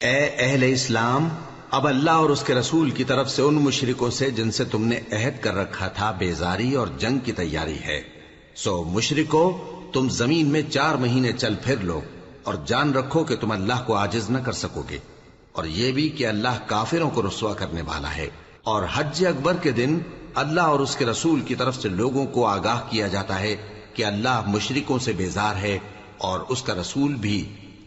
اے اہل اسلام، اب اللہ اور اس کے رسول کی طرف سے ان مشرکوں سے جن سے تم نے عہد کر رکھا تھا بیزاری اور جنگ کی تیاری ہے۔ سو مشرکو، تم زمین میں 4 مہینے چل پھر لو اور جان رکھو کہ تم اللہ کو عاجز نہ کر سکو گے، اور یہ بھی کہ اللہ کافروں کو رسوا کرنے والا ہے۔ اور حج اکبر کے دن اللہ اور اس کے رسول کی طرف سے لوگوں کو آگاہ کیا جاتا ہے کہ اللہ مشرکوں سے بیزار ہے اور اس کا رسول بھی۔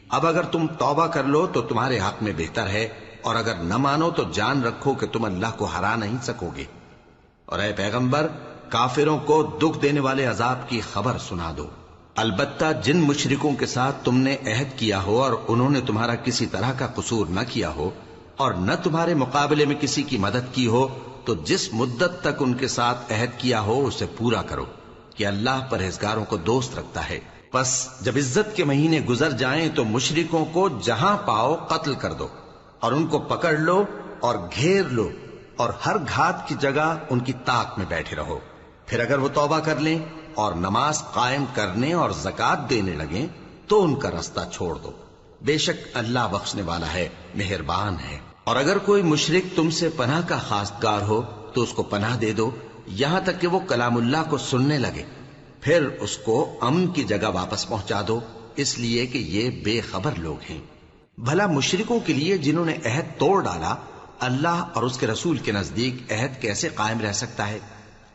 اب اگر تم توبہ کر لو تو تمہارے حق میں بہتر ہے، اور اگر نہ مانو تو جان رکھو کہ تم اللہ کو ہرا نہیں سکو گے۔ اور اے پیغمبر، کافروں کو دکھ دینے والے عذاب کی خبر سنا دو۔ البتہ جن مشرکوں کے ساتھ تم نے عہد کیا ہو اور انہوں نے تمہارا کسی طرح کا قصور نہ کیا ہو اور نہ تمہارے مقابلے میں کسی کی مدد کی ہو، تو جس مدت تک ان کے ساتھ عہد کیا ہو اسے پورا کرو، کہ اللہ پرہیزگاروں کو دوست رکھتا ہے۔ پس جب عزت کے مہینے گزر جائیں تو مشرکوں کو جہاں پاؤ قتل کر دو، اور ان کو پکڑ لو اور گھیر لو، اور ہر گھات کی جگہ ان کی طاق میں بیٹھے رہو۔ پھر اگر وہ توبہ کر لیں اور نماز قائم کرنے اور زکوٰۃ دینے لگیں تو ان کا رستہ چھوڑ دو، بے شک اللہ بخشنے والا ہے، مہربان ہے۔ اور اگر کوئی مشرک تم سے پناہ کا خواستگار ہو تو اس کو پناہ دے دو، یہاں تک کہ وہ کلام اللہ کو سننے لگے، پھر اس کو امن کی جگہ واپس پہنچا دو، اس لیے کہ یہ بے خبر لوگ ہیں۔ بھلا مشرکوں کے لیے جنہوں نے عہد توڑ ڈالا، اللہ اور اس کے رسول کے نزدیک عہد کیسے قائم رہ سکتا ہے؟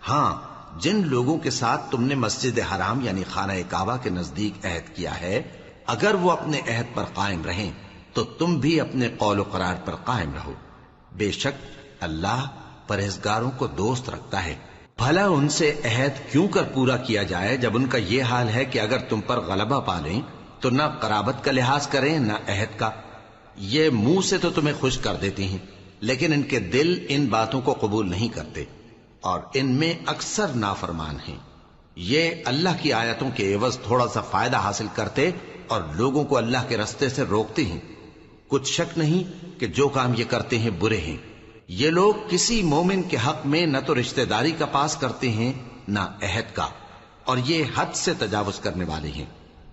ہاں، جن لوگوں کے ساتھ تم نے مسجد حرام یعنی خانہ کعبہ کے نزدیک عہد کیا ہے، اگر وہ اپنے عہد پر قائم رہیں تو تم بھی اپنے قول و قرار پر قائم رہو، بے شک اللہ پرہیزگاروں کو دوست رکھتا ہے۔ بھلا ان سے عہد کیوں کر پورا کیا جائے جب ان کا یہ حال ہے کہ اگر تم پر غلبہ پا لیں تو نہ قرابت کا لحاظ کریں نہ عہد کا۔ یہ منہ سے تو تمہیں خوش کر دیتی ہیں، لیکن ان کے دل ان باتوں کو قبول نہیں کرتے، اور ان میں اکثر نافرمان ہیں۔ یہ اللہ کی آیتوں کے عوض تھوڑا سا فائدہ حاصل کرتے اور لوگوں کو اللہ کے رستے سے روکتے ہیں۔ کچھ شک نہیں کہ جو کام یہ کرتے ہیں برے ہیں۔ یہ لوگ کسی مومن کے حق میں نہ تو رشتہ داری کا پاس کرتے ہیں نہ عہد کا، اور یہ حد سے تجاوز کرنے والے ہیں۔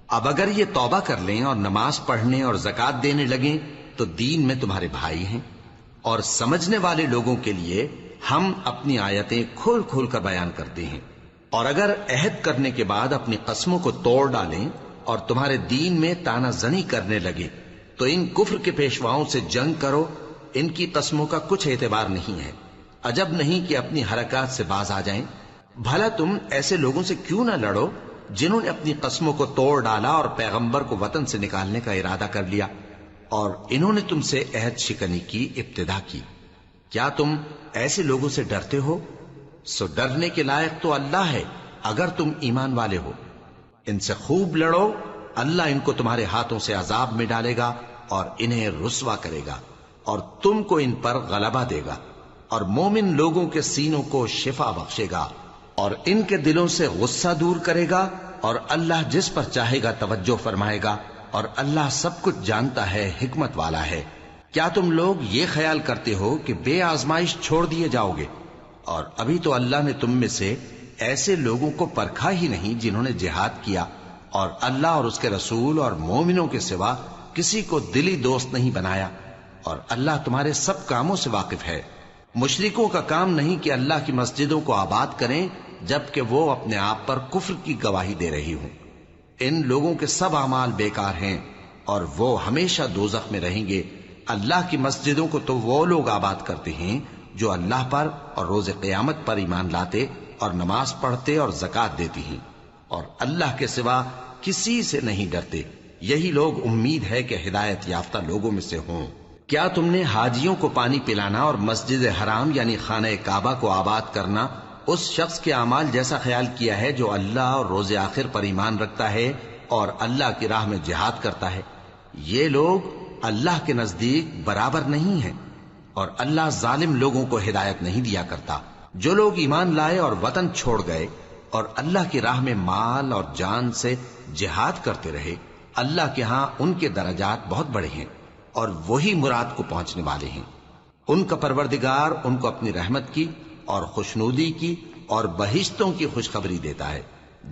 اب اگر یہ توبہ کر لیں اور نماز پڑھنے اور زکوٰۃ دینے لگیں تو دین میں تمہارے بھائی ہیں، اور سمجھنے والے لوگوں کے لیے ہم اپنی آیتیں کھول کھول کر بیان کرتے ہیں۔ اور اگر عہد کرنے کے بعد اپنی قسموں کو توڑ ڈالیں اور تمہارے دین میں تانا زنی کرنے لگے تو ان کفر کے پیشواؤں سے جنگ کرو، ان کی قسموں کا کچھ اعتبار نہیں ہے، عجب نہیں کہ اپنی حرکات سے باز آ جائیں۔ بھلا تم ایسے لوگوں سے کیوں نہ لڑو جنہوں نے اپنی قسموں کو توڑ ڈالا اور پیغمبر کو وطن سے نکالنے کا ارادہ کر لیا، اور انہوں نے تم سے عہد شکنی کی ابتدا کی۔ کیا تم ایسے لوگوں سے ڈرتے ہو؟ سو ڈرنے کے لائق تو اللہ ہے اگر تم ایمان والے ہو۔ ان سے خوب لڑو، اللہ ان کو تمہارے ہاتھوں سے عذاب میں ڈالے گا اور انہیں رسوا کرے گا، اور تم کو ان پر غلبہ دے گا، اور مومن لوگوں کے سینوں کو شفا بخشے گا، اور ان کے دلوں سے غصہ دور کرے گا، اور اللہ جس پر چاہے گا توجہ فرمائے گا، اور اللہ سب کچھ جانتا ہے، حکمت والا ہے۔ کیا تم لوگ یہ خیال کرتے ہو کہ بے آزمائش چھوڑ دیے جاؤ گے؟ اور ابھی تو اللہ نے تم میں سے ایسے لوگوں کو پرکھا ہی نہیں جنہوں نے جہاد کیا، اور اللہ اور اس کے رسول اور مومنوں کے سوا کسی کو دلی دوست نہیں بنایا، اور اللہ تمہارے سب کاموں سے واقف ہے۔ مشرکوں کا کام نہیں کہ اللہ کی مسجدوں کو آباد کریں جبکہ وہ اپنے آپ پر کفر کی گواہی دے رہی ہوں۔ ان لوگوں کے سب اعمال بیکار ہیں اور وہ ہمیشہ دوزخ میں رہیں گے۔ اللہ کی مسجدوں کو تو وہ لوگ آباد کرتے ہیں جو اللہ پر اور روز قیامت پر ایمان لاتے اور نماز پڑھتے اور زکوٰۃ دیتی ہیں، اور اللہ کے سوا کسی سے نہیں ڈرتے۔ یہی لوگ امید ہے کہ ہدایت یافتہ لوگوں میں سے ہوں۔ کیا تم نے حاجیوں کو پانی پلانا اور مسجد حرام یعنی خانہ کعبہ کو آباد کرنا اس شخص کے اعمال جیسا خیال کیا ہے جو اللہ اور روز آخر پر ایمان رکھتا ہے اور اللہ کی راہ میں جہاد کرتا ہے؟ یہ لوگ اللہ کے نزدیک برابر نہیں ہیں، اور اللہ ظالم لوگوں کو ہدایت نہیں دیا کرتا۔ جو لوگ ایمان لائے اور وطن چھوڑ گئے اور اللہ کی راہ میں مال اور جان سے جہاد کرتے رہے، اللہ کے ہاں ان کے درجات بہت بڑے ہیں، اور وہی مراد کو پہنچنے والے ہیں۔ ان کا پروردگار ان کو اپنی رحمت کی اور خوشنودی کی اور بہشتوں کی خوشخبری دیتا ہے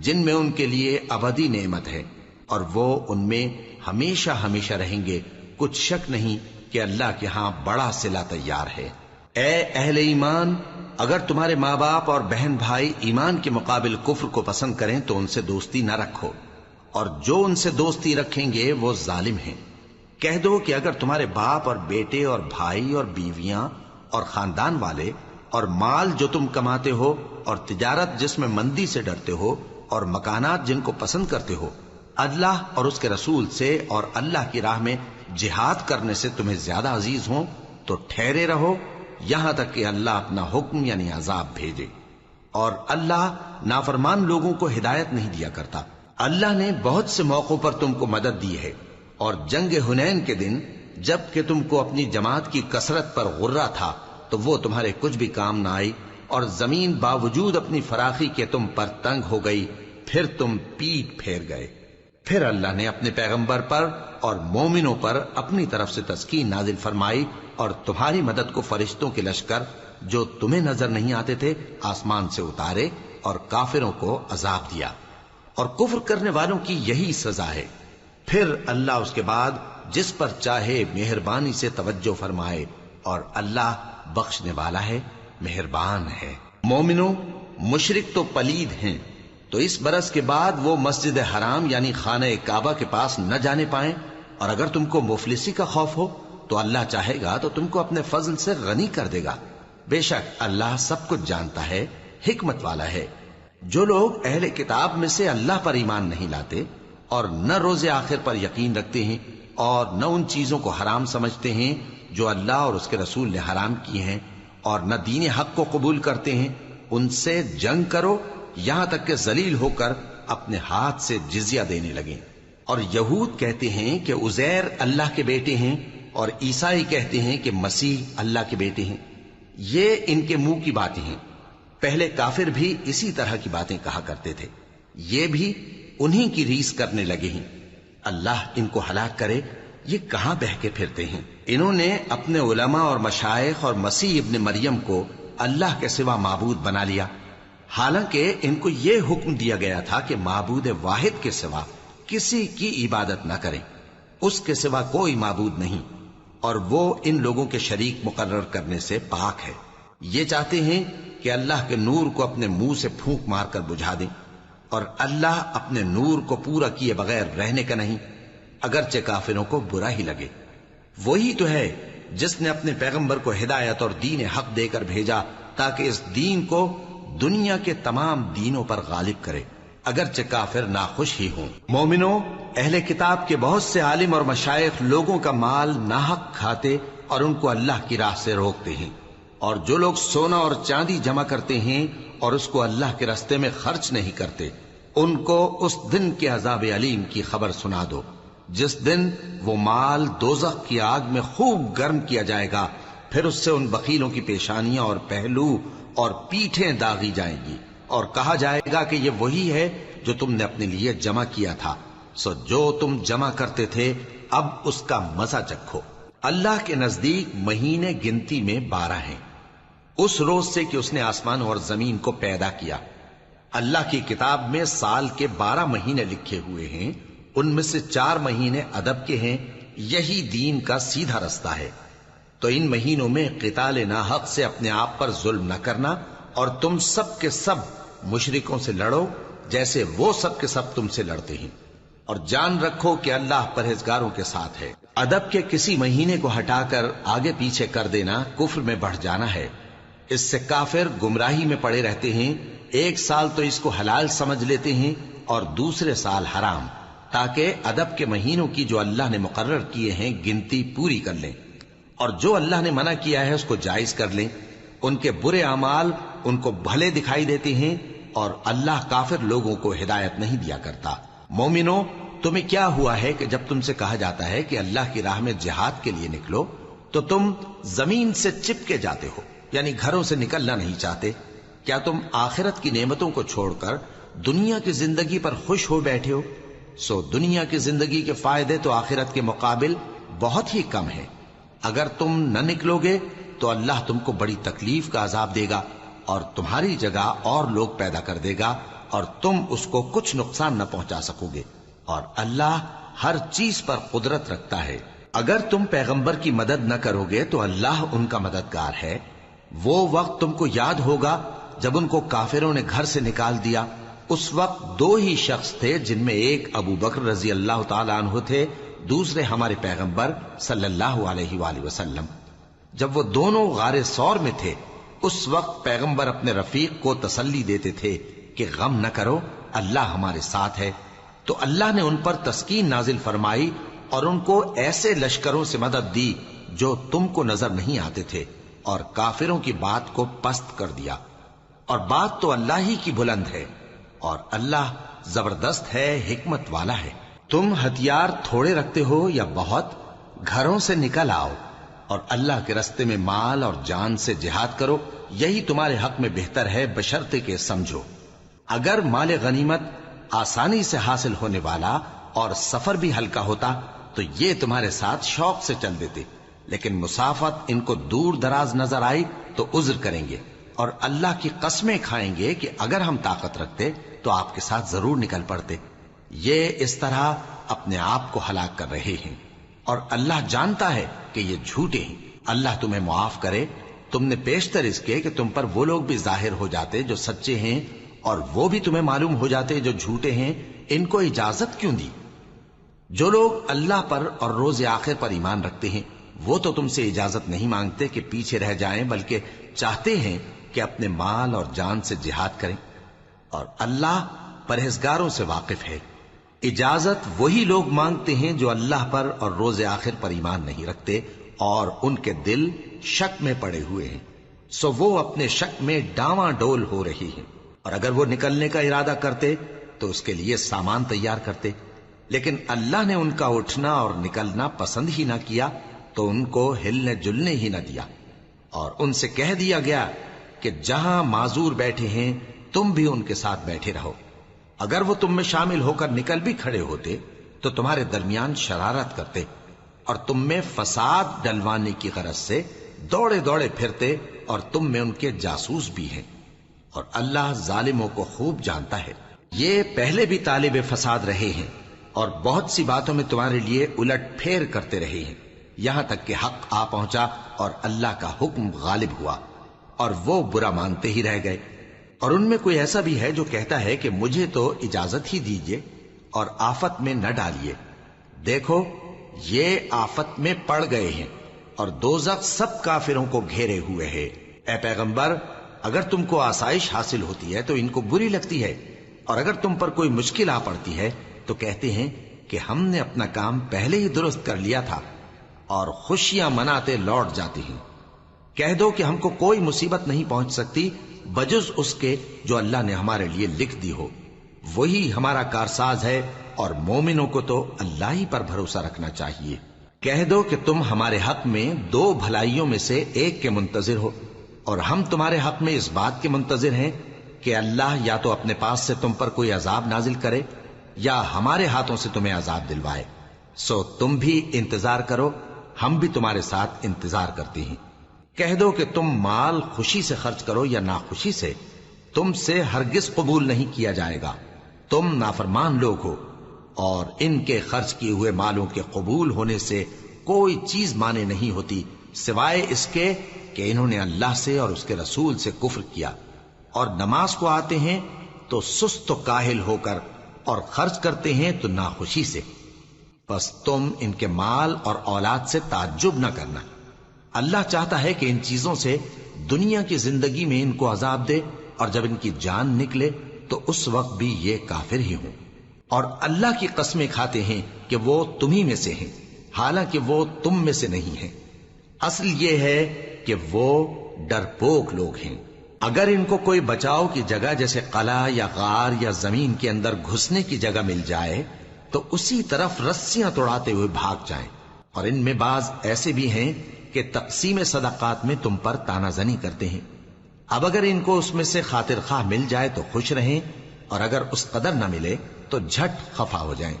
جن میں ان کے لیے ابدی نعمت ہے، اور وہ ان میں ہمیشہ ہمیشہ رہیں گے۔ کچھ شک نہیں کہ اللہ کے ہاں بڑا صلہ تیار ہے۔ اے اہل ایمان، اگر تمہارے ماں باپ اور بہن بھائی ایمان کے مقابل کفر کو پسند کریں تو ان سے دوستی نہ رکھو، اور جو ان سے دوستی رکھیں گے وہ ظالم ہیں۔ کہہ دو کہ اگر تمہارے باپ اور بیٹے اور بھائی اور بیویاں اور خاندان والے اور مال جو تم کماتے ہو اور تجارت جس میں مندی سے ڈرتے ہو اور مکانات جن کو پسند کرتے ہو اللہ اور اس کے رسول سے اور اللہ کی راہ میں جہاد کرنے سے تمہیں زیادہ عزیز ہوں تو ٹھہرے رہو یہاں تک کہ اللہ اپنا حکم یعنی عذاب بھیجے، اور اللہ نافرمان لوگوں کو ہدایت نہیں دیا کرتا۔ اللہ نے بہت سے موقعوں پر تم کو مدد دی ہے، اور جنگ حنین کے دن جب کہ تم کو اپنی جماعت کی کثرت پر غرہ تھا تو وہ تمہارے کچھ بھی کام نہ آئی، اور زمین باوجود اپنی فراخی کے تم پر تنگ ہو گئی، پھر تم پیٹ پھیر گئے۔ پھر اللہ نے اپنے پیغمبر پر اور مومنوں پر اپنی طرف سے تسکین نازل فرمائی، اور تمہاری مدد کو فرشتوں کے لشکر جو تمہیں نظر نہیں آتے تھے آسمان سے اتارے، اور کافروں کو عذاب دیا، اور کفر کرنے والوں کی یہی سزا ہے۔ پھر اللہ اس کے بعد جس پر چاہے مہربانی سے توجہ فرمائے، اور اللہ بخشنے والا ہے، مہربان ہے۔ مومنوں، مشرک تو پلید ہیں، تو اس برس کے بعد وہ مسجد حرام یعنی خانہ کعبہ کے پاس نہ جانے پائیں، اور اگر تم کو مفلسی کا خوف ہو تو اللہ چاہے گا تو تم کو اپنے فضل سے غنی کر دے گا، بے شک اللہ سب کچھ جانتا ہے، حکمت والا ہے۔ جو لوگ اہل کتاب میں سے اللہ پر ایمان نہیں لاتے اور نہ روز آخر پر یقین رکھتے ہیں اور نہ ان چیزوں کو حرام سمجھتے ہیں جو اللہ اور اس کے رسول نے حرام کی ہیں، اور نہ دین حق کو قبول کرتے ہیں، ان سے جنگ کرو یہاں تک کہ ذلیل ہو کر اپنے ہاتھ سے جزیہ دینے لگیں۔ اور یہود کہتے ہیں کہ عزیر اللہ کے بیٹے ہیں، اور عیسائی کہتے ہیں کہ مسیح اللہ کے بیٹے ہیں۔ یہ ان کے منہ کی باتیں ہیں، پہلے کافر بھی اسی طرح کی باتیں کہا کرتے تھے، یہ بھی انہی کی ریس کرنے لگے ہیں۔ اللہ ان کو ہلاک کرے، یہ کہاں بہہ کے پھرتے ہیں؟ انہوں نے اپنے علماء اور مشائخ اور مسیح ابن مریم کو اللہ کے سوا معبود بنا لیا، حالانکہ ان کو یہ حکم دیا گیا تھا کہ معبود واحد کے سوا کسی کی عبادت نہ کریں، اس کے سوا کوئی معبود نہیں، اور وہ ان لوگوں کے شریک مقرر کرنے سے پاک ہے۔ یہ چاہتے ہیں کہ اللہ کے نور کو اپنے منہ سے پھونک مار کر بجھا دیں، اور اللہ اپنے نور کو پورا کیے بغیر رہنے کا نہیں، اگرچہ کافروں کو برا ہی لگے۔ وہی تو ہے جس نے اپنے پیغمبر کو ہدایت اور دین حق دے کر بھیجا تاکہ اس دین کو دنیا کے تمام دینوں پر غالب کرے، اگرچہ کافر ناخوش ہی ہوں۔ مومنوں، اہل کتاب کے بہت سے عالم اور مشائخ لوگوں کا مال ناحق کھاتے اور ان کو اللہ کی راہ سے روکتے ہیں، اور جو لوگ سونا اور چاندی جمع کرتے ہیں اور اس کو اللہ کے راستے میں خرچ نہیں کرتے، ان کو اس دن کے عذاب علیم کی خبر سنا دو، جس دن وہ مال دوزخ کی آگ میں خوب گرم کیا جائے گا، پھر اس سے ان بخیلوں کی پیشانیاں اور پہلو اور پیٹھیں داغی جائیں گی، اور کہا جائے گا کہ یہ وہی ہے جو تم نے اپنے لیے جمع کیا تھا، سو جو تم جمع کرتے تھے اب اس کا مزہ چکھو۔ اللہ کے نزدیک مہینے گنتی میں 12 ہیں، اس روز سے کہ اس نے آسمان اور زمین کو پیدا کیا۔ اللہ کی کتاب میں سال کے 12 مہینے لکھے ہوئے ہیں، ان میں سے 4 مہینے ادب کے ہیں، یہی دین کا سیدھا رستہ ہے۔ تو ان مہینوں میں قتال ناحق سے اپنے آپ پر ظلم نہ کرنا، اور تم سب کے سب مشرکوں سے لڑو جیسے وہ سب کے سب تم سے لڑتے ہیں، اور جان رکھو کہ اللہ پرہیزگاروں کے ساتھ ہے۔ ادب کے کسی مہینے کو ہٹا کر آگے پیچھے کر دینا کفر میں بڑھ جانا ہے، اس سے کافر گمراہی میں پڑے رہتے ہیں۔ ایک سال تو اس کو حلال سمجھ لیتے ہیں اور دوسرے سال حرام، تاکہ ادب کے مہینوں کی جو اللہ نے مقرر کیے ہیں گنتی پوری کر لیں، اور جو اللہ نے منع کیا ہے اس کو جائز کر لیں۔ ان کے برے اعمال ان کو بھلے دکھائی دیتے ہیں، اور اللہ کافر لوگوں کو ہدایت نہیں دیا کرتا۔ مومنوں، تمہیں کیا ہوا ہے کہ جب تم سے کہا جاتا ہے کہ اللہ کی راہ میں جہاد کے لیے نکلو تو تم زمین سے چپکے جاتے ہو، یعنی گھروں سے نکلنا نہیں چاہتے؟ کیا تم آخرت کی نعمتوں کو چھوڑ کر دنیا کی زندگی پر خوش ہو بیٹھے ہو؟ سو دنیا کی زندگی کے فائدے تو آخرت کے مقابل بہت ہی کم ہیں۔ اگر تم نہ نکلو گے تو اللہ تم کو بڑی تکلیف کا عذاب دے گا، اور تمہاری جگہ اور لوگ پیدا کر دے گا، اور تم اس کو کچھ نقصان نہ پہنچا سکو گے، اور اللہ ہر چیز پر قدرت رکھتا ہے۔ اگر تم پیغمبر کی مدد نہ کرو گے تو اللہ ان کا مددگار ہے۔ وہ وقت تم کو یاد ہوگا جب ان کو کافروں نے گھر سے نکال دیا۔ اس وقت دو ہی شخص تھے، جن میں ایک ابو بکر رضی اللہ تعالی عنہ تھے، دوسرے ہمارے پیغمبر صلی اللہ علیہ وآلہ وسلم۔ جب وہ دونوں غار ثور میں تھے، اس وقت پیغمبر اپنے رفیق کو تسلی دیتے تھے کہ غم نہ کرو، اللہ ہمارے ساتھ ہے۔ تو اللہ نے ان پر تسکین نازل فرمائی اور ان کو ایسے لشکروں سے مدد دی جو تم کو نظر نہیں آتے تھے، اور کافروں کی بات کو پست کر دیا۔ اور بات تو اللہ ہی کی بلند ہے، اور اللہ زبردست ہے، حکمت والا ہے۔ تم ہتھیار تھوڑے رکھتے ہو یا بہت، گھروں سے نکل آؤ اور اللہ کے رستے میں مال اور جان سے جہاد کرو، یہی تمہارے حق میں بہتر ہے، بشرطے کہ سمجھو۔ اگر مال غنیمت آسانی سے حاصل ہونے والا اور سفر بھی ہلکا ہوتا تو یہ تمہارے ساتھ شوق سے چل دیتے، لیکن مسافت ان کو دور دراز نظر آئی تو عذر کریں گے، اور اللہ کی قسمیں کھائیں گے کہ اگر ہم طاقت رکھتے تو آپ کے ساتھ ضرور نکل پڑتے۔ یہ اس طرح اپنے آپ کو ہلاک کر رہے ہیں، اور اللہ جانتا ہے کہ یہ جھوٹے ہیں۔ اللہ تمہیں معاف کرے، تم نے پیشتر اس کے کہ تم پر وہ لوگ بھی ظاہر ہو جاتے جو سچے ہیں، اور وہ بھی تمہیں معلوم ہو جاتے جو جھوٹے ہیں۔ ان کو اجازت کیوں دی؟ جو لوگ اللہ پر اور روز آخر پر ایمان رکھتے ہیں وہ تو تم سے اجازت نہیں مانگتے کہ پیچھے رہ جائیں، بلکہ چاہتے ہیں کہ اپنے مال اور جان سے جہاد کریں، اور اللہ پرہیزگاروں سے واقف ہے۔ اجازت وہی لوگ مانگتے ہیں جو اللہ پر اور روز آخر پر ایمان نہیں رکھتے اور ان کے دل شک میں پڑے ہوئے ہیں، سو وہ اپنے شک میں ڈاواں ڈول ہو رہی ہیں۔ اور اگر وہ نکلنے کا ارادہ کرتے تو اس کے لیے سامان تیار کرتے، لیکن اللہ نے ان کا اٹھنا اور نکلنا پسند ہی نہ کیا تو ان کو ہلنے جلنے ہی نہ دیا، اور ان سے کہہ دیا گیا کہ جہاں معذور بیٹھے ہیں تم بھی ان کے ساتھ بیٹھے رہو۔ اگر وہ تم میں شامل ہو کر نکل بھی کھڑے ہوتے تو تمہارے درمیان شرارت کرتے اور تم میں فساد ڈلوانے کی غرض سے دوڑے دوڑے پھرتے، اور تم میں ان کے جاسوس بھی ہیں، اور اللہ ظالموں کو خوب جانتا ہے۔ یہ پہلے بھی طالب فساد رہے ہیں اور بہت سی باتوں میں تمہارے لیے الٹ پھیر کرتے رہے ہیں، یہاں تک کہ حق آ پہنچا اور اللہ کا حکم غالب ہوا، اور وہ برا مانتے ہی رہ گئے۔ اور ان میں کوئی ایسا بھی ہے جو کہتا ہے کہ مجھے تو اجازت ہی دیجئے اور آفت میں نہ ڈالیے۔ دیکھو یہ آفت میں پڑ گئے ہیں، اور دوزخ سب کافروں کو گھیرے ہوئے ہے۔ اے پیغمبر، اگر تم کو آسائش حاصل ہوتی ہے تو ان کو بری لگتی ہے، اور اگر تم پر کوئی مشکل آ پڑتی ہے تو کہتے ہیں کہ ہم نے اپنا کام پہلے ہی درست کر لیا تھا، اور خوشیاں مناتے لوٹ جاتے ہیں۔ کہہ دو کہ ہم کو کوئی مصیبت نہیں پہنچ سکتی بجز اس کے جو اللہ نے ہمارے لیے لکھ دی ہو، وہی ہمارا کارساز ہے، اور مومنوں کو تو اللہ ہی پر بھروسہ رکھنا چاہیے۔ کہہ دو کہ تم ہمارے حق میں دو بھلائیوں میں سے ایک کے منتظر ہو، اور ہم تمہارے حق میں اس بات کے منتظر ہیں کہ اللہ یا تو اپنے پاس سے تم پر کوئی عذاب نازل کرے یا ہمارے ہاتھوں سے تمہیں عذاب دلوائے، سو تم بھی انتظار کرو، ہم بھی تمہارے ساتھ انتظار کرتے ہیں۔ کہہ دو کہ تم مال خوشی سے خرچ کرو یا ناخوشی سے، تم سے ہرگز قبول نہیں کیا جائے گا، تم نافرمان لوگ ہو، اور ان کے خرچ کیے ہوئے مالوں کے قبول ہونے سے کوئی چیز مانے نہیں ہوتی سوائے اس کے کہ انہوں نے اللہ سے اور اس کے رسول سے کفر کیا، اور نماز کو آتے ہیں تو سست و کاہل ہو کر، اور خرچ کرتے ہیں تو ناخوشی سے۔ بس تم ان کے مال اور اولاد سے تعجب نہ کرنا، اللہ چاہتا ہے کہ ان چیزوں سے دنیا کی زندگی میں ان کو عذاب دے، اور جب ان کی جان نکلے تو اس وقت بھی یہ کافر ہی ہوں، اور اللہ کی قسمیں کھاتے ہیں کہ وہ تمہیں میں سے ہیں، حالانکہ وہ تم میں سے نہیں ہیں۔ اصل یہ ہے کہ وہ ڈرپوک لوگ ہیں۔ اگر ان کو کوئی بچاؤ کی جگہ جیسے قلعہ یا غار یا زمین کے اندر گھسنے کی جگہ مل جائے تو اسی طرف رسیاں توڑاتے ہوئے بھاگ جائیں، اور ان میں بعض ایسے بھی ہیں کہ تقسیم صدقات میں تم پر تانا زنی کرتے ہیں۔ اب اگر ان کو اس میں سے خاطر خواہ مل جائے تو خوش رہیں، اور اگر اس قدر نہ ملے تو جھٹ خفا ہو جائیں۔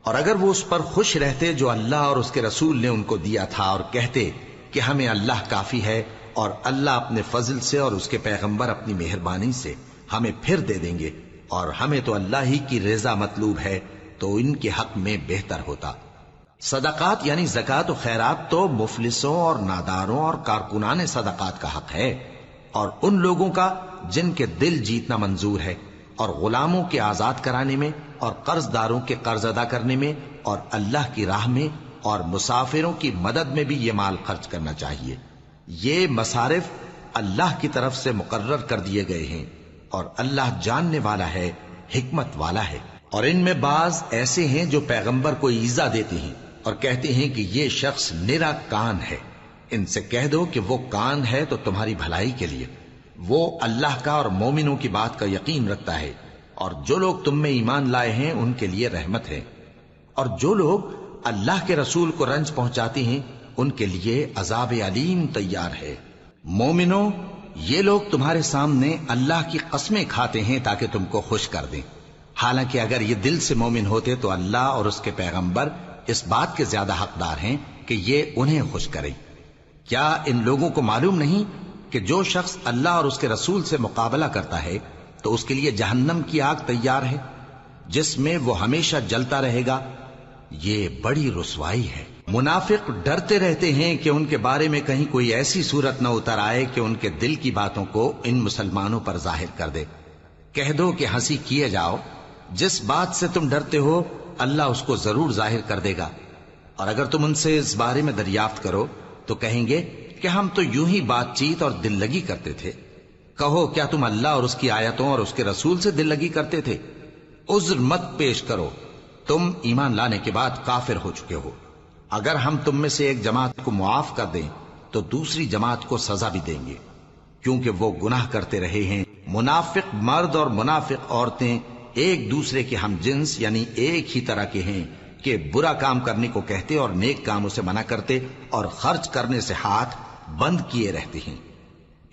اور اگر وہ اس پر خوش رہتے جو اللہ اور اس کے رسول نے ان کو دیا تھا، اور کہتے کہ ہمیں اللہ کافی ہے، اور اللہ اپنے فضل سے اور اس کے پیغمبر اپنی مہربانی سے ہمیں پھر دے دیں گے، اور ہمیں تو اللہ ہی کی رضا مطلوب ہے، تو ان کے حق میں بہتر ہوتا۔ صدقات یعنی زکات و خیرات تو مفلسوں اور ناداروں اور کارکنان صدقات کا حق ہے، اور ان لوگوں کا جن کے دل جیتنا منظور ہے، اور غلاموں کے آزاد کرانے میں، اور قرض داروں کے قرض ادا کرنے میں، اور اللہ کی راہ میں، اور مسافروں کی مدد میں بھی یہ مال خرچ کرنا چاہیے۔ یہ مصارف اللہ کی طرف سے مقرر کر دیے گئے ہیں، اور اللہ جاننے والا ہے، حکمت والا ہے۔ اور ان میں بعض ایسے ہیں جو پیغمبر کو ایذا دیتے ہیں اور کہتے ہیں کہ یہ شخص نرا کان ہے۔ ان سے کہہ دو کہ وہ کان ہے تو تمہاری بھلائی کے لیے، وہ اللہ کا اور مومنوں کی بات کا یقین رکھتا ہے، اور جو لوگ تم میں ایمان لائے ہیں ان کے لیے رحمت ہے، اور جو لوگ اللہ کے رسول کو رنج پہنچاتے ہیں ان کے لیے عذاب علیم تیار ہے۔ مومنوں، یہ لوگ تمہارے سامنے اللہ کی قسمیں کھاتے ہیں تاکہ تم کو خوش کر دیں، حالانکہ اگر یہ دل سے مومن ہوتے تو اللہ اور اس کے پیغمبر اس بات کے زیادہ حقدار ہیں کہ یہ انہیں خوش کریں۔ کیا ان لوگوں کو معلوم نہیں کہ جو شخص اللہ اور اس کے رسول سے مقابلہ کرتا ہے تو اس کے لیے جہنم کی آگ تیار ہے جس میں وہ ہمیشہ جلتا رہے گا؟ یہ بڑی رسوائی ہے۔ منافق ڈرتے رہتے ہیں کہ ان کے بارے میں کہیں کوئی ایسی صورت نہ اتر آئے کہ ان کے دل کی باتوں کو ان مسلمانوں پر ظاہر کر دے۔ کہہ دو کہ ہنسی کیے جاؤ، جس بات سے تم ڈرتے ہو اللہ اس کو ضرور ظاہر کر دے گا، اور اگر تم ان سے اس بارے میں دریافت کرو تو کہیں گے کہ ہم تو یوں ہی بات چیت اور دل لگی کرتے تھے۔ کہو کیا تم اللہ اور اس کی آیتوں اور اس کے رسول سے دل لگی کرتے تھے؟ عذر مت پیش کرو، تم ایمان لانے کے بعد کافر ہو چکے ہو۔ اگر ہم تم میں سے ایک جماعت کو معاف کر دیں تو دوسری جماعت کو سزا بھی دیں گے، کیونکہ وہ گناہ کرتے رہے ہیں۔ منافق مرد اور منافق عورتیں ایک دوسرے کے ہم جنس یعنی ایک ہی طرح کے ہیں کہ برا کام کرنے کو کہتے اور نیک کاموں سے منع کرتے اور خرچ کرنے سے ہاتھ بند کیے رہتے ہیں۔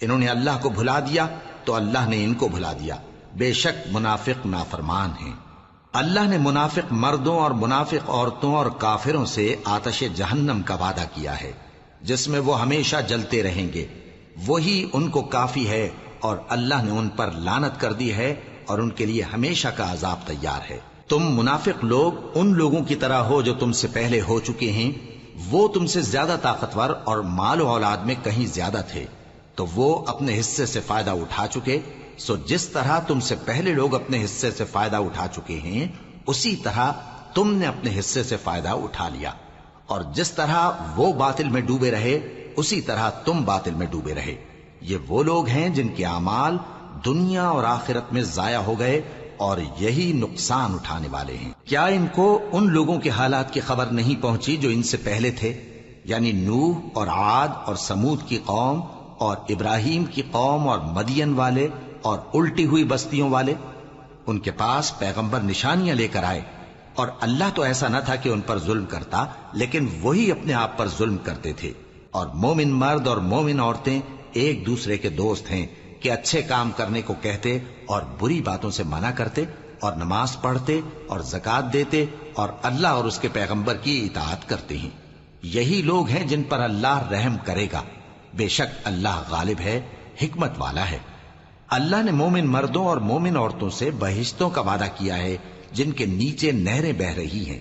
انہوں نے اللہ کو بھلا دیا تو اللہ نے ان کو بھلا دیا، بے شک منافق نافرمان ہیں۔ اللہ نے منافق مردوں اور منافق عورتوں اور کافروں سے آتش جہنم کا وعدہ کیا ہے جس میں وہ ہمیشہ جلتے رہیں گے، وہی ان کو کافی ہے، اور اللہ نے ان پر لعنت کر دی ہے اور ان کے لیے ہمیشہ کا عذاب تیار ہے۔ تم منافق لوگ ان لوگوں کی طرح ہو جو تم سے پہلے ہو چکے ہیں، وہ تم سے زیادہ طاقتور اور مال و اولاد میں کہیں زیادہ تھے، تو وہ اپنے حصے سے فائدہ اٹھا چکے، سو جس طرح تم سے پہلے لوگ اپنے حصے سے فائدہ اٹھا چکے ہیں اسی طرح تم نے اپنے حصے سے فائدہ اٹھا لیا، اور جس طرح وہ باطل میں ڈوبے رہے اسی طرح تم باطل میں ڈوبے رہے۔ یہ وہ لوگ ہیں جن کے اعمال دنیا اور آخرت میں ضائع ہو گئے اور یہی نقصان اٹھانے والے ہیں۔ کیا ان کو ان لوگوں کے حالات کی خبر نہیں پہنچی جو ان سے پہلے تھے، یعنی نوح اور عاد اور سمود کی قوم اور ابراہیم کی قوم اور مدین والے اور الٹی ہوئی بستیوں والے؟ ان کے پاس پیغمبر نشانیاں لے کر آئے، اور اللہ تو ایسا نہ تھا کہ ان پر ظلم کرتا، لیکن وہی اپنے آپ پر ظلم کرتے تھے۔ اور مومن مرد اور مومن عورتیں ایک دوسرے کے دوست ہیں کہ اچھے کام کرنے کو کہتے اور بری باتوں سے منع کرتے، اور نماز پڑھتے اور زکوٰۃ دیتے اور اللہ اور اس کے پیغمبر کی اطاعت کرتے ہیں۔ یہی لوگ ہیں جن پر اللہ رحم کرے گا، بے شک اللہ غالب ہے، حکمت والا ہے۔ اللہ نے مومن مردوں اور مومن عورتوں سے بہشتوں کا وعدہ کیا ہے جن کے نیچے نہریں بہ رہی ہیں،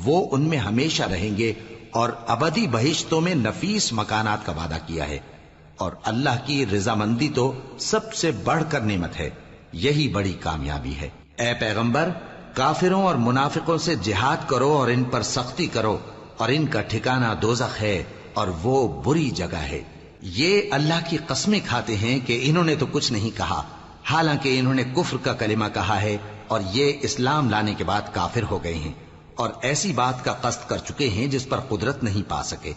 وہ ان میں ہمیشہ رہیں گے، اور ابدی بہشتوں میں نفیس مکانات کا وعدہ کیا ہے۔ اور اللہ کی رضامندی تو سب سے بڑھ کر نعمت ہے، یہی بڑی کامیابی ہے۔ اے پیغمبر، کافروں اور منافقوں سے جہاد کرو اور ان پر سختی کرو، اور ان کا ٹھکانہ دوزخ ہے اور وہ بری جگہ ہے۔ یہ اللہ کی قسمیں کھاتے ہیں کہ انہوں نے تو کچھ نہیں کہا، حالانکہ انہوں نے کفر کا کلمہ کہا ہے اور یہ اسلام لانے کے بعد کافر ہو گئے ہیں، اور ایسی بات کا قصد کر چکے ہیں جس پر قدرت نہیں پا سکے۔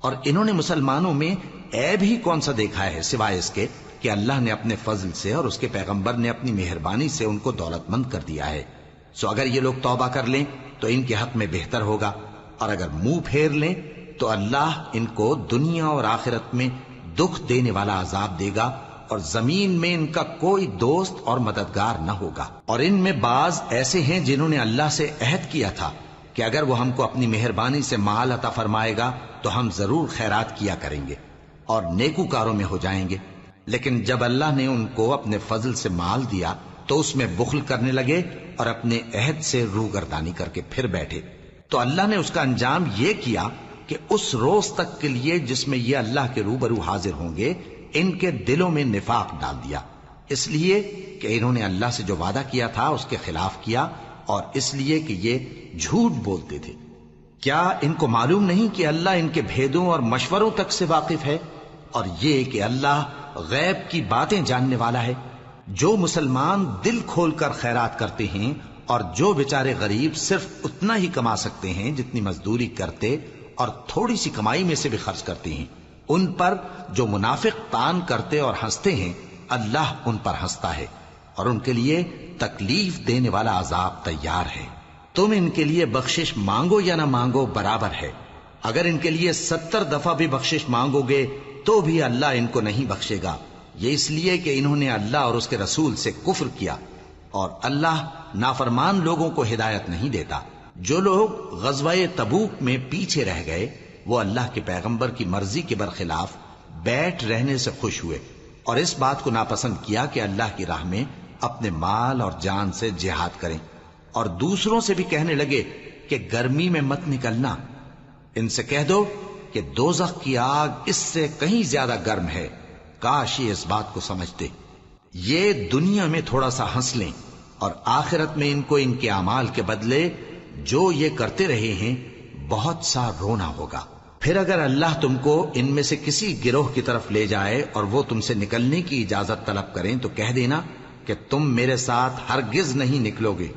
اور انہوں نے مسلمانوں میں عیب ہی کون سا دیکھا ہے سوائے اس کے کہ اللہ نے اپنے فضل سے اور اس کے پیغمبر نے اپنی مہربانی سے ان کو دولت مند کر دیا ہے۔ سو اگر یہ لوگ توبہ کر لیں تو ان کے حق میں بہتر ہوگا، اور اگر منہ پھیر لیں تو اللہ ان کو دنیا اور آخرت میں دکھ دینے والا عذاب دے گا، اور زمین میں ان کا کوئی دوست اور مددگار نہ ہوگا۔ اور ان میں بعض ایسے ہیں جنہوں نے اللہ سے عہد کیا تھا کہ اگر وہ ہم کو اپنی مہربانی سے مال عطا فرمائے گا تو ہم ضرور خیرات کیا کریں گے اور نیکوکاروں میں ہو جائیں گے، لیکن جب اللہ نے ان کو اپنے فضل سے مال دیا تو اس میں بخل کرنے لگے اور اپنے عہد سے روگردانی کر کے پھر بیٹھے۔ تو اللہ نے اس کا انجام یہ کیا کہ اس روز تک کے لیے جس میں یہ اللہ کے روبرو حاضر ہوں گے ان کے دلوں میں نفاق ڈال دیا، اس لیے کہ انہوں نے اللہ سے جو وعدہ کیا تھا اس کے خلاف کیا، اور اس لیے کہ یہ جھوٹ بولتے تھے۔ کیا ان کو معلوم نہیں کہ اللہ ان کے بھیدوں اور مشوروں تک سے واقف ہے، اور یہ کہ اللہ غیب کی باتیں جاننے والا ہے؟ جو مسلمان دل کھول کر خیرات کرتے ہیں اور جو بیچارے غریب صرف اتنا ہی کما سکتے ہیں جتنی مزدوری کرتے اور تھوڑی سی کمائی میں سے بھی خرچ کرتے ہیں، ان پر جو منافق تان کرتے اور ہنستے ہیں اللہ ان پر ہنستا ہے، اور ان کے لیے تکلیف دینے والا عذاب تیار ہے۔ تم ان کے لیے بخشش مانگو یا نہ مانگو برابر ہے، اگر ان کے لیے 70 دفعہ بھی بخشش مانگو گے تو بھی اللہ ان کو نہیں بخشے گا، یہ اس لیے کہ انہوں نے اللہ اور اس کے رسول سے کفر کیا، اور اللہ نافرمان لوگوں کو ہدایت نہیں دیتا۔ جو لوگ غزوہ تبوک میں پیچھے رہ گئے وہ اللہ کے پیغمبر کی مرضی کے برخلاف بیٹھ رہنے سے خوش ہوئے، اور اس بات کو ناپسند کیا کہ اللہ کی راہ میں اپنے مال اور جان سے جہاد کریں، اور دوسروں سے بھی کہنے لگے کہ گرمی میں مت نکلنا، ان سے کہہ دو کہ دوزخ کی آگ اس سے کہیں زیادہ گرم ہے، کاش یہ اس بات کو سمجھتے۔ یہ دنیا میں تھوڑا سا ہنس لیں اور آخرت میں ان کو ان کے اعمال کے بدلے جو یہ کرتے رہے ہیں بہت سا رونا ہوگا۔ پھر اگر اللہ تم کو ان میں سے کسی گروہ کی طرف لے جائے اور وہ تم سے نکلنے کی اجازت طلب کریں تو کہہ دینا کہ تم میرے ساتھ ہرگز نہیں نکلو گے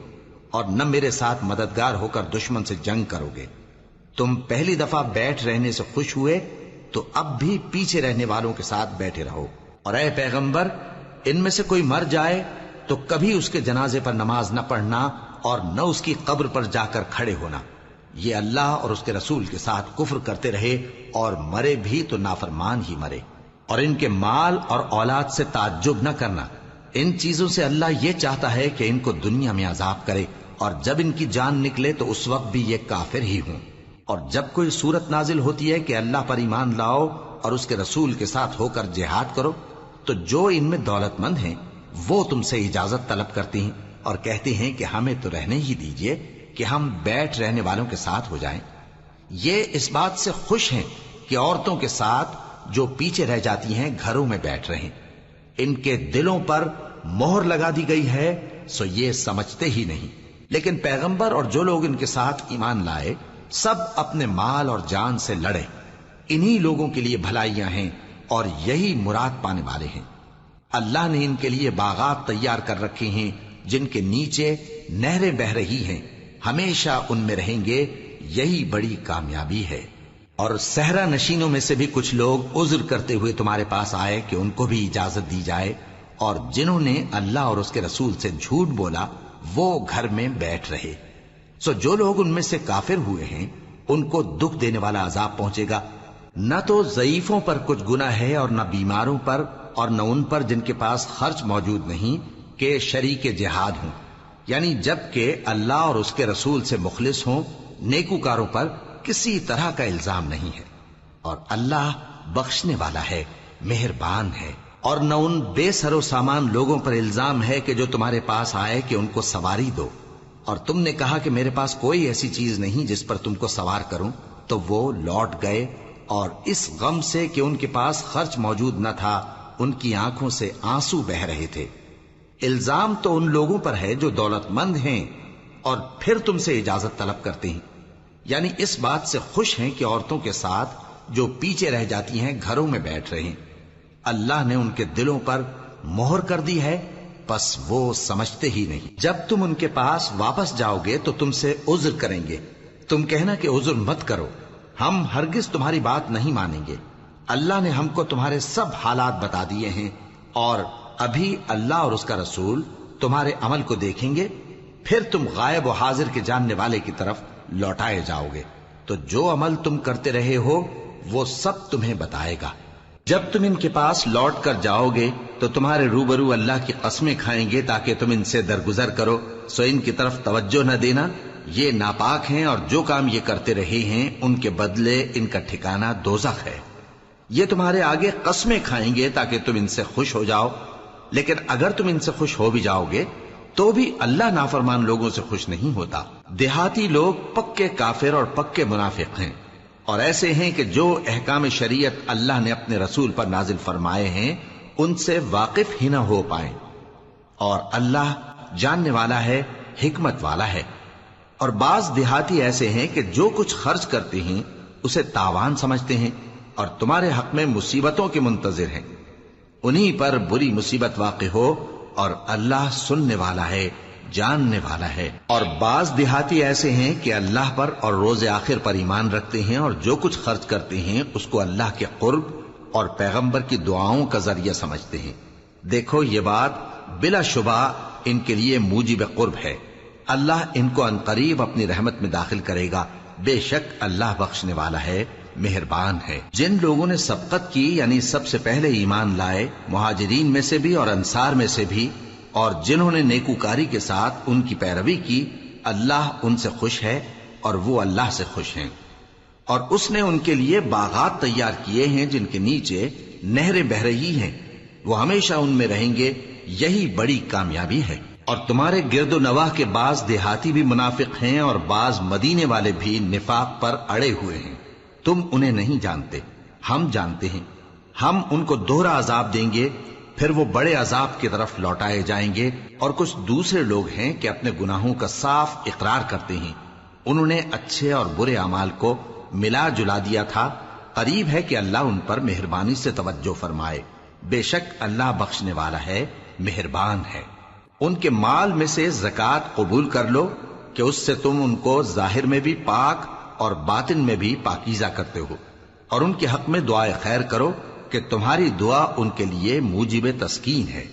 اور نہ میرے ساتھ مددگار ہو کر دشمن سے جنگ کرو گے۔ تم پہلی دفعہ بیٹھ رہنے سے خوش ہوئے تو اب بھی پیچھے رہنے والوں کے ساتھ بیٹھے رہو، اور اے پیغمبر ان میں سے کوئی مر جائے تو کبھی اس کے جنازے پر نماز نہ پڑھنا اور نہ اس کی قبر پر جا کر کھڑے ہونا، یہ اللہ اور اس کے رسول کے ساتھ کفر کرتے رہے اور مرے بھی تو نافرمان ہی مرے۔ اور ان کے مال اور اولاد سے تعجب نہ کرنا، ان چیزوں سے اللہ یہ چاہتا ہے کہ ان کو دنیا میں عذاب کرے، اور جب ان کی جان نکلے تو اس وقت بھی یہ کافر ہی ہوں۔ اور جب کوئی صورت نازل ہوتی ہے کہ اللہ پر ایمان لاؤ اور اس کے رسول کے ساتھ ہو کر جہاد کرو، تو جو ان میں دولت مند ہیں وہ تم سے اجازت طلب کرتے ہیں اور کہتے ہیں کہ ہمیں تو رہنے ہی دیجئے کہ ہم بیٹھ رہنے والوں کے ساتھ ہو جائیں۔ یہ اس بات سے خوش ہیں کہ عورتوں کے ساتھ جو پیچھے رہ جاتی ہیں گھروں میں بیٹھ رہیں، ان کے دلوں پر مہر لگا دی گئی ہے سو یہ سمجھتے ہی نہیں۔ لیکن پیغمبر اور جو لوگ ان کے ساتھ ایمان لائے سب اپنے مال اور جان سے لڑے، انہی لوگوں کے لیے بھلائیاں ہیں اور یہی مراد پانے والے ہیں۔ اللہ نے ان کے لیے باغات تیار کر رکھے ہیں جن کے نیچے نہریں بہ رہی ہیں، ہمیشہ ان میں رہیں گے، یہی بڑی کامیابی ہے۔ اور صحرا نشینوں میں سے بھی کچھ لوگ عذر کرتے ہوئے تمہارے پاس آئے کہ ان کو بھی اجازت دی جائے، اور جنہوں نے اللہ اور اس کے رسول سے جھوٹ بولا وہ گھر میں بیٹھ رہے۔ سو جو لوگ ان میں سے کافر ہوئے ہیں ان کو دکھ دینے والا عذاب پہنچے گا، نہ تو ضعیفوں پر کچھ گناہ ہے اور نہ بیماروں پر اور نہ ان پر جن کے پاس خرچ موجود نہیں کہ شریک جہاد ہوں، یعنی جب کہ اللہ اور اس کے رسول سے مخلص ہوں، نیکوکاروں پر کسی طرح کا الزام نہیں ہے، اور اللہ بخشنے والا ہے، مہربان ہے۔ اور نہ ان بے سر و سامان لوگوں پر الزام ہے کہ جو تمہارے پاس آئے کہ ان کو سواری دو، اور تم نے کہا کہ میرے پاس کوئی ایسی چیز نہیں جس پر تم کو سوار کروں، تو وہ لوٹ گئے، اور اس غم سے کہ ان کے پاس خرچ موجود نہ تھا ان کی آنکھوں سے آنسو بہ رہے تھے۔ الزام تو ان لوگوں پر ہے جو دولت مند ہیں اور پھر تم سے اجازت طلب کرتے ہیں، یعنی اس بات سے خوش ہیں کہ عورتوں کے ساتھ جو پیچھے رہ جاتی ہیں گھروں میں بیٹھ رہے ہیں۔ اللہ نے ان کے دلوں پر مہر کر دی ہے، پس وہ سمجھتے ہی نہیں۔ جب تم ان کے پاس واپس جاؤ گے تو تم سے عذر کریں گے، تم کہنا کہ عذر مت کرو، ہم ہرگز تمہاری بات نہیں مانیں گے۔ اللہ نے ہم کو تمہارے سب حالات بتا دیے ہیں، اور ابھی اللہ اور اس کا رسول تمہارے عمل کو دیکھیں گے، پھر تم غائب و حاضر کے جاننے والے کی طرف لوٹائے جاؤ گے، تو جو عمل تم کرتے رہے ہو وہ سب تمہیں بتائے گا۔ جب تم ان کے پاس لوٹ کر جاؤ گے تو تمہارے روبرو اللہ کی قسمیں کھائیں گے تاکہ تم ان سے درگزر کرو، سو ان کی طرف توجہ نہ دینا، یہ ناپاک ہیں اور جو کام یہ کرتے رہے ہیں ان کے بدلے ان کا ٹھکانہ دوزخ ہے۔ یہ تمہارے آگے قسمیں کھائیں گے تاکہ تم ان سے خوش ہو جاؤ، لیکن اگر تم ان سے خوش ہو بھی جاؤ گے تو بھی اللہ نافرمان لوگوں سے خوش نہیں ہوتا۔ دیہاتی لوگ پکے کافر اور پکے منافق ہیں، اور ایسے ہیں کہ جو احکام شریعت اللہ نے اپنے رسول پر نازل فرمائے ہیں ان سے واقف ہی نہ ہو پائیں، اور اللہ جاننے والا ہے، حکمت والا ہے۔ اور بعض دیہاتی ایسے ہیں کہ جو کچھ خرچ کرتے ہیں اسے تاوان سمجھتے ہیں اور تمہارے حق میں مصیبتوں کے منتظر ہیں، انہی پر بری مصیبت واقع ہو، اور اللہ سننے والا ہے، جاننے والا ہے۔ اور بعض دیہاتی ایسے ہیں کہ اللہ پر اور روز آخر پر ایمان رکھتے ہیں، اور جو کچھ خرچ کرتے ہیں اس کو اللہ کے قرب اور پیغمبر کی دعاؤں کا ذریعہ سمجھتے ہیں۔ دیکھو یہ بات بلا شبہ ان کے لیے موجب قرب ہے، اللہ ان کو عنقریب اپنی رحمت میں داخل کرے گا، بے شک اللہ بخشنے والا ہے، مہربان ہے۔ جن لوگوں نے سبقت کی یعنی سب سے پہلے ایمان لائے، مہاجرین میں سے بھی اور انصار میں سے بھی، اور جنہوں نے نیکوکاری کے ساتھ ان کی پیروی کی، اللہ ان سے خوش ہے اور وہ اللہ سے خوش ہیں۔ اور اس نے ان کے لیے باغات تیار کیے ہیں جن کے نیچے نہریں بہہ رہی ہیں، وہ ہمیشہ ان میں رہیں گے، یہی بڑی کامیابی ہے۔ اور تمہارے گرد و نواح کے بعض دیہاتی بھی منافق ہیں اور بعض مدینے والے بھی نفاق پر اڑے ہوئے ہیں، تم انہیں نہیں جانتے، ہم جانتے ہیں۔ ہم ان کو دوہرا عذاب دیں گے، پھر وہ بڑے عذاب کی طرف لوٹائے جائیں گے۔ اور کچھ دوسرے لوگ ہیں کہ اپنے گناہوں کا صاف اقرار کرتے ہیں، انہوں نے اچھے اور برے اعمال کو ملا جلا دیا تھا، قریب ہے کہ اللہ ان پر مہربانی سے توجہ فرمائے، بے شک اللہ بخشنے والا ہے، مہربان ہے۔ ان کے مال میں سے زکوٰۃ قبول کر لو کہ اس سے تم ان کو ظاہر میں بھی پاک اور باطن میں بھی پاکیزہ کرتے ہو، اور ان کے حق میں دعائے خیر کرو کہ تمہاری دعا ان کے لیے موجب تسکین ہے،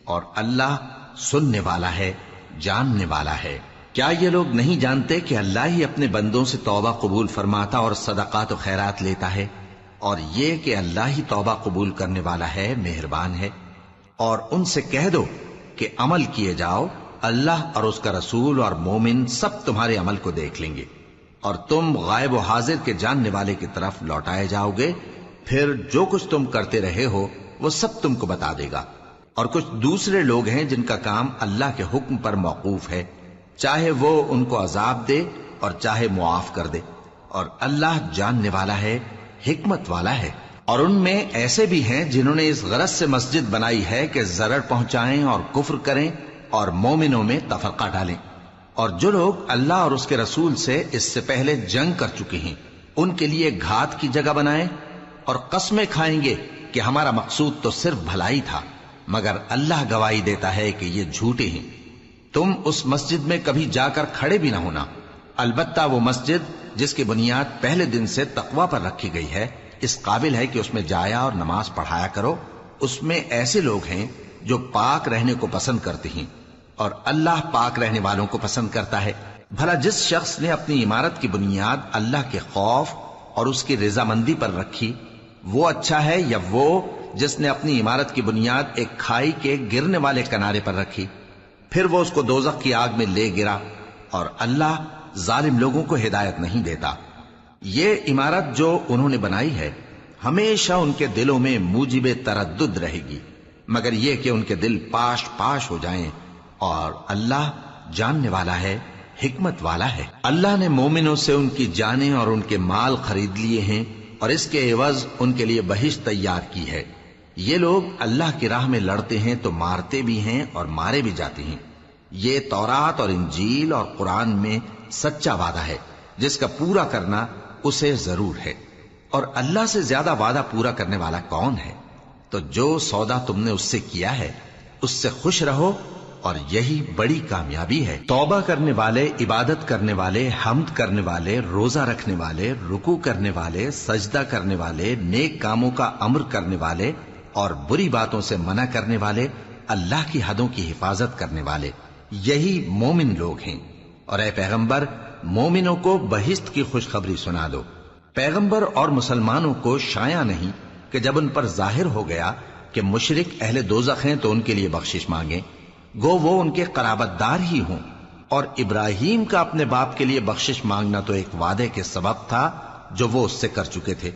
اور اللہ سننے والا ہے، جاننے والا ہے۔ کیا یہ لوگ نہیں جانتے کہ اللہ ہی اپنے بندوں سے توبہ قبول فرماتا اور صدقات و خیرات لیتا ہے، اور یہ کہ اللہ ہی توبہ قبول کرنے والا ہے، مہربان ہے۔ اور ان سے کہہ دو کہ عمل کیے جاؤ، اللہ اور اس کا رسول اور مومن سب تمہارے عمل کو دیکھ لیں گے، اور تم غائب و حاضر کے جاننے والے کی طرف لوٹائے جاؤ گے، پھر جو کچھ تم کرتے رہے ہو وہ سب تم کو بتا دے گا۔ اور کچھ دوسرے لوگ ہیں جن کا کام اللہ کے حکم پر موقوف ہے، چاہے وہ ان کو عذاب دے اور چاہے معاف کر دے، اور اللہ جاننے والا ہے، حکمت والا ہے۔ اور ان میں ایسے بھی ہیں جنہوں نے اس غرض سے مسجد بنائی ہے کہ ضرر پہنچائیں اور کفر کریں اور مومنوں میں تفرقہ ڈالیں، اور جو لوگ اللہ اور اس کے رسول سے اس سے پہلے جنگ کر چکے ہیں ان کے لیے گھات کی جگہ بنائیں، اور قسمیں کھائیں گے کہ ہمارا مقصود تو صرف بھلائی تھا، مگر اللہ گواہی دیتا ہے کہ یہ جھوٹے ہیں۔ تم اس مسجد میں کبھی جا کر کھڑے بھی نہ ہونا، البتہ وہ مسجد جس کی بنیاد پہلے دن سے تقوی پر رکھی گئی ہے اس قابل ہے کہ اس میں جایا اور نماز پڑھایا کرو۔ اس میں ایسے لوگ ہیں جو پاک رہنے کو پسند کرتے ہیں، اور اللہ پاک رہنے والوں کو پسند کرتا ہے۔ بھلا جس شخص نے اپنی عمارت کی بنیاد اللہ کے خوف اور اس کی رضامندی پر رکھی، وہ اچھا ہے یا وہ جس نے اپنی عمارت کی بنیاد ایک کھائی کے گرنے والے کنارے پر رکھی، پھر وہ اس کو دوزخ کی آگ میں لے گرا، اور اللہ ظالم لوگوں کو ہدایت نہیں دیتا۔ یہ عمارت جو انہوں نے بنائی ہے ہمیشہ ان کے دلوں میں موجب تردد رہے گی، مگر یہ کہ ان کے دل پاش پاش ہو جائیں، اور اللہ جاننے والا ہے، حکمت والا ہے۔ اللہ نے مومنوں سے ان کی جانیں اور ان کے مال خرید لیے ہیں، اور اس کے عوض ان کے لیے بہشت تیار کی ہے۔ یہ لوگ اللہ کی راہ میں لڑتے ہیں تو مارتے بھی ہیں اور مارے بھی جاتے ہیں۔ یہ تورات اور انجیل اور قرآن میں سچا وعدہ ہے جس کا پورا کرنا اسے ضرور ہے، اور اللہ سے زیادہ وعدہ پورا کرنے والا کون ہے؟ تو جو سودا تم نے اس سے کیا ہے اس سے خوش رہو، اور یہی بڑی کامیابی ہے۔ توبہ کرنے والے، عبادت کرنے والے، حمد کرنے والے، روزہ رکھنے والے، رکوع کرنے والے، سجدہ کرنے والے، نیک کاموں کا امر کرنے والے اور بری باتوں سے منع کرنے والے، اللہ کی حدوں کی حفاظت کرنے والے، یہی مومن لوگ ہیں۔ اور اے پیغمبر، مومنوں کو بہشت کی خوشخبری سنا دو۔ پیغمبر اور مسلمانوں کو شایع نہیں کہ جب ان پر ظاہر ہو گیا کہ مشرک اہل دوزخ ہیں تو ان کے لیے بخشش مانگیں، گو وہ ان کے قرابت دار ہی ہوں۔ اور ابراہیم کا اپنے باپ کے لیے بخشش مانگنا تو ایک وعدے کے سبب تھا جو وہ اس سے کر چکے تھے،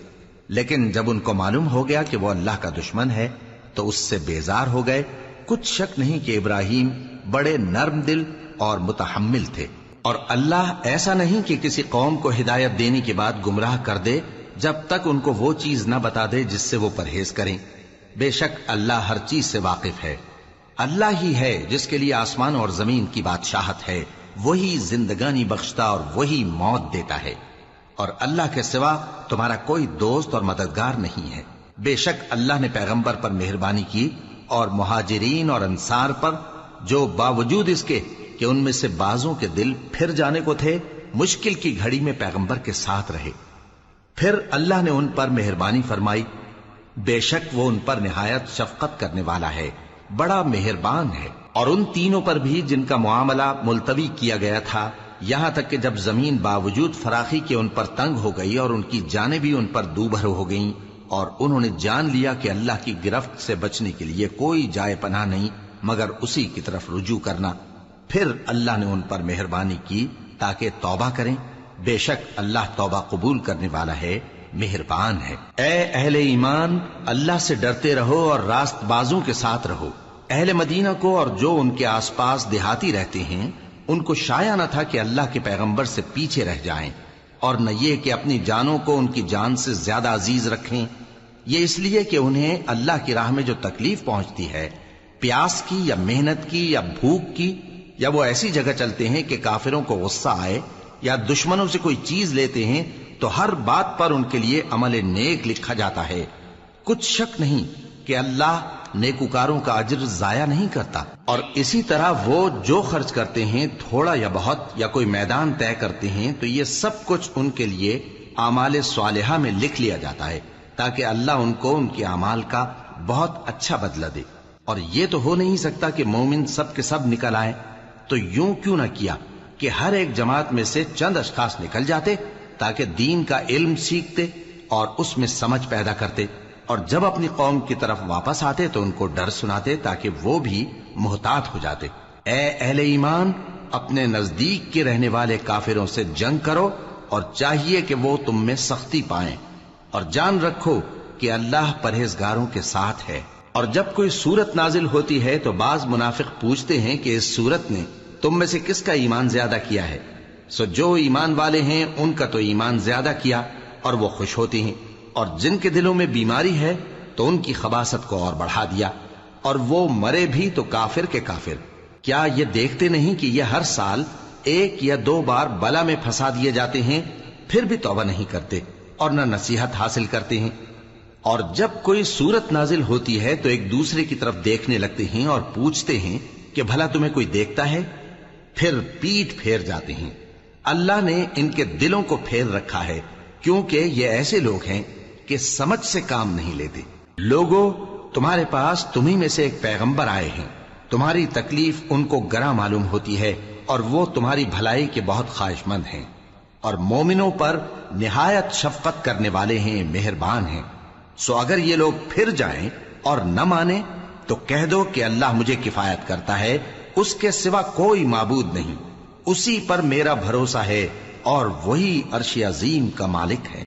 لیکن جب ان کو معلوم ہو گیا کہ وہ اللہ کا دشمن ہے تو اس سے بیزار ہو گئے۔ کچھ شک نہیں کہ ابراہیم بڑے نرم دل اور متحمل تھے۔ اور اللہ ایسا نہیں کہ کسی قوم کو ہدایت دینے کے بعد گمراہ کر دے جب تک ان کو وہ چیز نہ بتا دے جس سے وہ پرہیز کریں. بے شک اللہ ہر چیز سے واقف ہے. اللہ ہی ہے جس کے لیے آسمان اور زمین کی بادشاہت ہے. وہی زندگانی بخشتا اور وہی موت دیتا ہے. اور اللہ کے سوا تمہارا کوئی دوست اور مددگار نہیں ہے. بے شک اللہ نے پیغمبر پر مہربانی کی اور مہاجرین اور انصار پر جو باوجود اس کے کہ ان میں سے بعضوں کے دل پھر جانے کو تھے مشکل کی گھڑی میں پیغمبر کے ساتھ رہے. پھر اللہ نے ان پر مہربانی فرمائی. بے شک وہ ان پر نہایت شفقت کرنے والا ہے, بڑا مہربان ہے. اور ان تینوں پر بھی جن کا معاملہ ملتوی کیا گیا تھا, یہاں تک کہ جب زمین باوجود فراخی کے ان پر تنگ ہو گئی اور ان کی جانیں بھی ان پر دوبھر ہو گئیں, اور انہوں نے جان لیا کہ اللہ کی گرفت سے بچنے کے لیے کوئی جائے پناہ نہیں مگر اسی کی طرف رجوع کرنا, پھر اللہ نے ان پر مہربانی کی تاکہ توبہ کریں. بے شک اللہ توبہ قبول کرنے والا ہے, مہربان ہے. اے اہل ایمان, اللہ سے ڈرتے رہو اور راست بازوں کے ساتھ رہو. اہل مدینہ کو اور جو ان کے آس پاس دیہاتی رہتے ہیں ان کو شایع نہ تھا کہ اللہ کے پیغمبر سے پیچھے رہ جائیں, اور نہ یہ کہ اپنی جانوں کو ان کی جان سے زیادہ عزیز رکھیں. یہ اس لیے کہ انہیں اللہ کی راہ میں جو تکلیف پہنچتی ہے, پیاس کی یا محنت کی یا بھوک کی, یا وہ ایسی جگہ چلتے ہیں کہ کافروں کو غصہ آئے, یا دشمنوں سے کوئی چیز لیتے ہیں, تو ہر بات پر ان کے لیے عمل نیک لکھا جاتا ہے. کچھ شک نہیں کہ اللہ نیکوکاروں کا اجر ضائع نہیں کرتا. اور اسی طرح وہ جو خرچ کرتے ہیں تھوڑا یا بہت یا کوئی میدان طے کرتے ہیں, تو یہ سب کچھ ان کے لیے اعمال صالحہ میں لکھ لیا جاتا ہے تاکہ اللہ ان کو ان کے اعمال کا بہت اچھا بدلہ دے. اور یہ تو ہو نہیں سکتا کہ مومن سب کے سب نکل آئے, تو یوں کیوں نہ کیا کہ ہر ایک جماعت میں سے چند اشخاص نکل جاتے تاکہ دین کا علم سیکھتے اور اس میں سمجھ پیدا کرتے, اور جب اپنی قوم کی طرف واپس آتے تو ان کو ڈر سناتے تاکہ وہ بھی محتاط ہو جاتے. اے اہل ایمان, اپنے نزدیک کے رہنے والے کافروں سے جنگ کرو, اور چاہیے کہ وہ تم میں سختی پائیں, اور جان رکھو کہ اللہ پرہیزگاروں کے ساتھ ہے. اور جب کوئی سورت نازل ہوتی ہے تو بعض منافق پوچھتے ہیں کہ اس سورت نے تم میں سے کس کا ایمان زیادہ کیا ہے؟ سو جو ایمان والے ہیں ان کا تو ایمان زیادہ کیا اور وہ خوش ہوتے ہیں, اور جن کے دلوں میں بیماری ہے تو ان کی خباثت کو اور بڑھا دیا, اور وہ مرے بھی تو کافر کے کافر. کیا یہ دیکھتے نہیں کہ یہ ہر سال 1 یا 2 بار بلا میں پھنسا دیے جاتے ہیں, پھر بھی توبہ نہیں کرتے اور نہ نصیحت حاصل کرتے ہیں. اور جب کوئی سورت نازل ہوتی ہے تو ایک دوسرے کی طرف دیکھنے لگتے ہیں اور پوچھتے ہیں کہ بھلا تمہیں کوئی دیکھتا ہے, پھر پیٹ پھیر جاتے ہیں. اللہ نے ان کے دلوں کو پھیر رکھا ہے کیونکہ یہ ایسے لوگ ہیں کہ سمجھ سے کام نہیں لیتے. لوگوں, تمہارے پاس تمہیں میں سے ایک پیغمبر آئے ہیں, تمہاری تکلیف ان کو گراں معلوم ہوتی ہے اور وہ تمہاری بھلائی کے بہت خواہش مند ہیں, اور مومنوں پر نہایت شفقت کرنے والے ہیں, مہربان ہیں. سو اگر یہ لوگ پھر جائیں اور نہ مانیں تو کہہ دو کہ اللہ مجھے کفایت کرتا ہے, اس کے سوا کوئی معبود نہیں, اسی پر میرا بھروسہ ہے, اور وہی عرش عظیم کا مالک ہے.